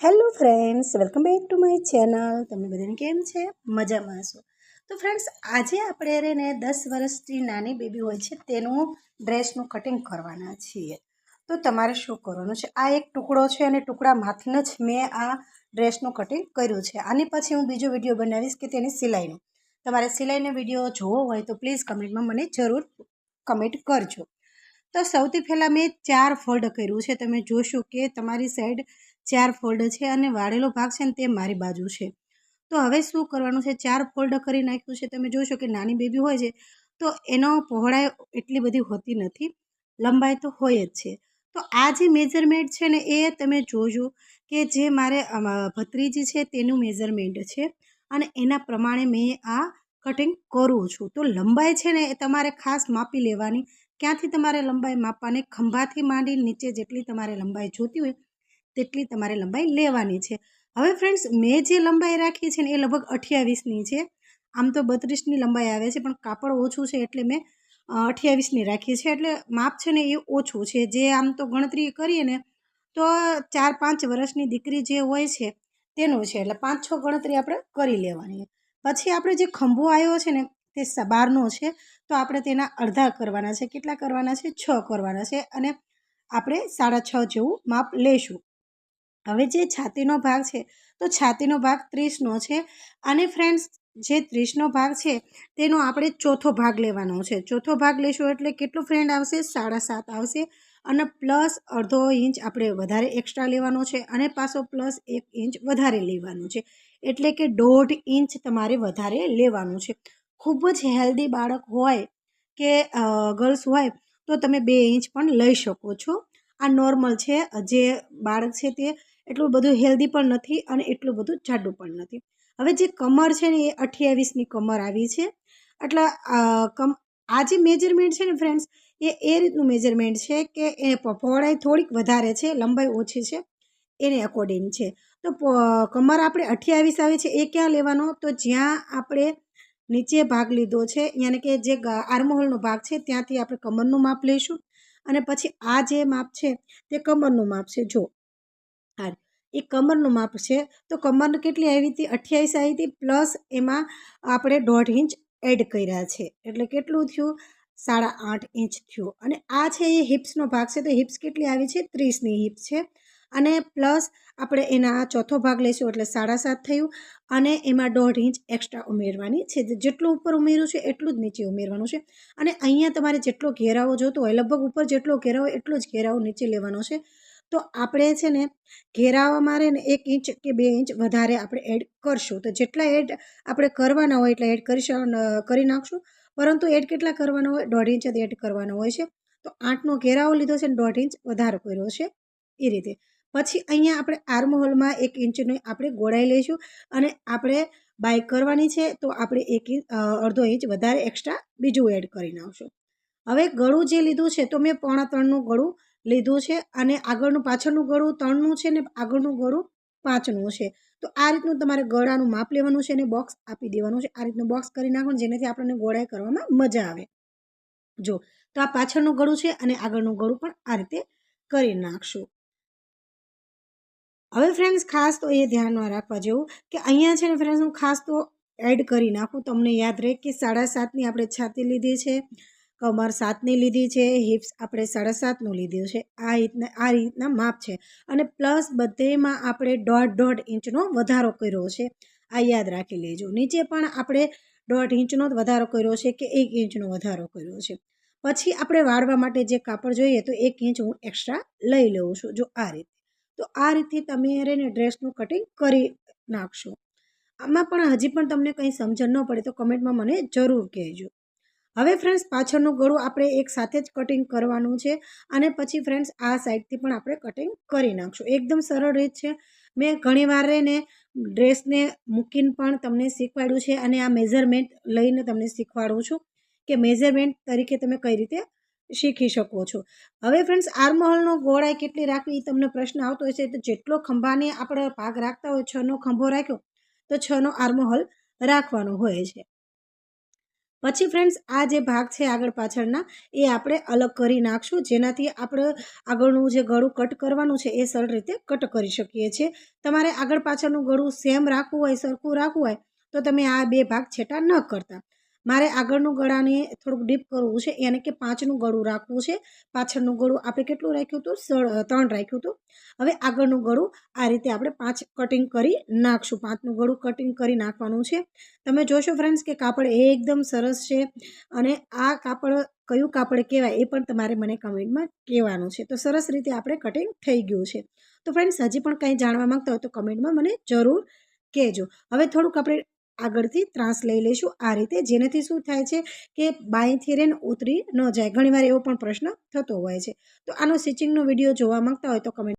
Hello friends, welcome back to my channel. તમને બધાને કેમ છે? મજામાં હશો. તો ફ્રેન્ડ્સ, આજે આપણે રહીને 10 વર્ષની નાની બેબી હોય છે તેનું ડ્રેસનું કટિંગ કરવાના છીએ. તો તમારે શું કરવાનું છે? આ એક ટુકડો છે અને ટુકડામાંથી જ મેં આ ડ્રેસનું કટિંગ કર્યું છે. આની પછી હું બીજો વિડીયો બનાવીશ કે તેની સિલાઈનો. તમારે સિલાઈનો વિડીયો જોવો હોય તો પ્લીઝ કમેન્ટમાં મને જરૂર કમેન્ટ કરજો. તો સૌથી પહેલાં મેં 4 ફોલ્ડ કર્યું છે. તમે જોશો કે તમારી સાઈડ 4 ફોલ્ડ છે અને વાળેલો ભાગ છે ને તે મારી બાજુ છે. તો હવે શું કરવાનું છે? 4 ફોલ્ડ કરી નાખ્યું છે. તમે જોશો કે નાની બેબી હોય છે તો એનો પહોળાઈ એટલી બધી હોતી નથી, લંબાઈ તો હોય જ છે. તો આ જે મેજરમેન્ટ છે ને એ તમે જોજો કે જે મારે ભત્રીજી છે તેનું મેજરમેન્ટ છે અને એના પ્રમાણે મેં આ કટિંગ કરું છું. તો લંબાઈ છે ને એ તમારે ખાસ માપી લેવાની. ક્યાંથી તમારે લંબાઈ માપવાની? ખંભાથી માંડી નીચે જેટલી તમારે લંબાઈ જોતી હોય તેટલી તમારે લંબાઈ લેવાની છે. હવે ફ્રેન્ડ્સ, મેં જે લંબાઈ રાખી છે ને એ લગભગ 28ની છે. આમ તો 32ની લંબાઈ આવે છે પણ કાપડ ઓછું છે એટલે મેં 28ની રાખી છે. એટલે માપ છે ને એ ઓછું છે. જે આમ તો ગણતરી કરીએ ને તો 4-5 વર્ષની દીકરી જે હોય છે તેનું છે. એટલે 5-6 ગણતરી આપણે કરી લેવાની. પછી આપણે જે ખંભો આવ્યો છે ને તે 12નો છે. તો આપણે તેના અડધા કરવાના છે. કેટલા કરવાના છે? 6 કરવાના છે અને આપણે 6.5 જેવું માપ લઈશું. હવે જે છાતીનો ભાગ છે તો છાતીનો ભાગ 30નો છે અને ફ્રેન્ડ્સ, જે 30નો ભાગ છે તેનો આપણે ચોથો ભાગ લેવાનો છે. ચોથો ભાગ લેશું એટલે કેટલું ફ્રેન્ડ આવશે? 7.5 આવશે અને પ્લસ અડધો ઇંચ આપણે વધારે એક્સ્ટ્રા લેવાનો છે અને પાછો પ્લસ 1 ઇંચ વધારે લેવાનું છે. એટલે કે 1.5 ઇંચ તમારે વધારે લેવાનું છે. ખૂબ જ હેલ્ધી બાળક હોય કે ગર્લ્સ હોય તો તમે 2 ઇંચ પણ લઈ શકો છો. આ નોર્મલ છે. જે બાળક છે તે એટલું બધું હેલ્ધી પણ નથી અને એટલું બધું જાડું પણ નથી. હવે જે કમર છે ને એ 28ની કમર આવી છે. એટલે આ જે મેજરમેન્ટ છે ને ફ્રેન્ડ્સ, એ રીતનું મેજરમેન્ટ છે કે એ પહોળાઈ થોડીક વધારે છે, લંબાઈ ઓછી છે, એને અકોર્ડિંગ છે. તો કમર આપણે 28 આવે છે. એ ક્યાં લેવાનો? તો જ્યાં આપણે નીચે ભાગ લીધો છે, યાની કે જે આર્મહોલનો ભાગ છે ત્યાંથી આપણે કમરનું માપ લઈશું અને પછી આ જે માપ છે તે કમરનું માપ છે. જો એ કમરનું માપ છે. તો કમર કેટલી આવી હતી? 28 આવી હતી પ્લસ એમાં આપણે 1.5 ઇંચ એડ કર્યા છે. એટલે કેટલું થયું? 8.5 ઇંચ થયું. અને આ છે એ હિપ્સનો ભાગ છે. તો હિપ્સ કેટલી આવી છે? 30ની હિપ્સ છે અને પ્લસ આપણે એના ચોથો ભાગ લઈશું એટલે 7.5 થયું અને એમાં 1.5 ઇંચ એક્સ્ટ્રા ઉમેરવાની છે. જેટલું ઉપર ઉમેર્યું છે એટલું જ નીચે ઉમેરવાનું છે. અને અહીંયા તમારે જેટલો ઘેરાવો જોતો હોય, લગભગ ઉપર જેટલો ઘેરાવો એટલો જ ઘેરાવો નીચે લેવાનો છે. તો આપણે છે ને ઘેરાવામાં રહે ને 1 ઇંચ કે 2 ઇંચ વધારે આપણે એડ કરશું. તો જેટલા એડ આપણે કરવાના હોય એટલા એડ કરી નાખશું. પરંતુ એડ કેટલા કરવાના હોય? 1.5 ઇંચ જ એડ કરવાનો હોય છે. તો 8નો ઘેરાવો લીધો છે ને 1.5 ઇંચ વધારો કર્યો છે એ રીતે. પછી અહીંયા આપણે આર્મહોલમાં 1 ઇંચની આપણે ગોળાઈ લઈશું અને આપણે બાય કરવાની છે તો આપણે 1.5 ઇંચ વધારે એક્સ્ટ્રા બીજું એડ કરી નાખશું. હવે ગળું જે લીધું છે તો મેં 3.5નું ગળું લીધું છે અને આગળનું પાછળનું ગળું 3નું છે ને આગળનું ગળું 5નું છે. તો આ રીતનું તમારે ગળાનું માપ લેવાનું છે અને બોક્સ આપી દેવાનું છે. આ રીતનું બોક્સ કરી નાખવાનું જેનાથી આપણને ગોળાઈ કરવામાં મજા આવે. જો, તો આ પાછળનું ગળું છે અને આગળનું ગળું પણ આ રીતે કરી નાખશું. હવે ફ્રેન્ડ્સ, ખાસ તો એ ધ્યાનમાં રાખવા જેવું કે અહીંયા છે ને ફ્રેન્ડ્સ, હું ખાસ તો એડ કરી નાખું. તમને યાદ રહે કે 7.5ની આપણે છાતી લીધી છે, કમર 7ની લીધી છે, હિપ્સ આપણે 7.5નું લીધું છે. આ રીતના માપ છે અને પ્લસ બધેમાં આપણે 1.5 ઇંચનો વધારો કર્યો છે. આ યાદ રાખી લેજો. નીચે પણ આપણે 1.5 ઇંચનો વધારો કર્યો છે કે 1 ઇંચનો વધારો કર્યો છે. પછી આપણે વાળવા માટે જે કાપડ જોઈએ તો 1 ઇંચ હું એક્સ્ટ્રા લઈ લઉં છું. જો આ રીતે. તો આ રીતે તમે એને ડ્રેસનું કટિંગ કરી નાખશો. આમાં પણ હજી પણ તમને કંઈ સમજણ ન પડે તો કમેન્ટમાં મને જરૂર કહેજો. હવે ફ્રેન્ડ્સ, પાછળનું ગળું આપણે એક સાથે જ કટિંગ કરવાનું છે અને પછી ફ્રેન્ડ્સ આ સાઈડથી પણ આપણે કટિંગ કરી નાખશું. એકદમ સરળ રીત છે. મેં ઘણીવાર એને ડ્રેસને મૂકીને પણ તમને શીખવાડ્યું છે અને આ મેઝરમેન્ટ લઈને તમને શીખવાડું છું કે મેઝરમેન્ટ તરીકે તમે કઈ રીતે શીખી શકો છો. હવે ફ્રેન્ડ્સ, આર્મહોલનો ગોળાઈ કેટલી રાખવી એ તમને પ્રશ્ન આવતો હોય છે. તો જેટલો ખંભાને આપણે ભાગ રાખતા હોય, 6નો ખંભો રાખ્યો તો 6નો આર્મહોલ રાખવાનો હોય છે. પછી ફ્રેન્ડ્સ આ જે ભાગ છે આગળ પાછળના એ આપણે અલગ કરી નાખશું, જેનાથી આપણે આગળનું જે ગળું કટ કરવાનું છે એ સરળ રીતે કટ કરી શકીએ છીએ. તમારે આગળ પાછળનું ગળું સેમ રાખવું હોય, સરખું રાખવું હોય તો તમે આ બે ભાગ છેટા ન કરતા. મારે આગળનું ગળાને થોડુંક ડીપ કરવું છે, એને કે 5નું ગળું રાખવું છે. પાછળનું ગળું આપણે કેટલું રાખ્યું હતું? 3 રાખ્યું હતું. હવે આગળનું ગળું આ રીતે આપણે 5 કટિંગ કરી નાખશું. 5નું ગળું કટિંગ કરી નાખવાનું છે. તમે જોશો ફ્રેન્ડ્સ કે કાપડ એકદમ સરસ છે, અને આ કાપડ કયું કાપડ કહેવાય એ પણ તમારે મને કમેન્ટમાં કહેવાનું છે. તો સરસ રીતે આપણે કટિંગ થઈ ગયું છે. તો ફ્રેન્ડ્સ હજી પણ કંઈ જાણવા માંગતા હોય તો કમેન્ટમાં મને જરૂર કહેજો. હવે થોડુંક આપણે આગળથી ત્રાસ લઈ લઈશું આ રીતે, જેનાથી શું થાય છે કે બાંયથી રેન ઉતરી ન જાય. ઘણીવાર એવો પણ પ્રશ્ન થતો હોય છે. તો આનો સ્ટિચિંગનો વિડીયો જોવા માંગતા હોય તો કમેન્ટ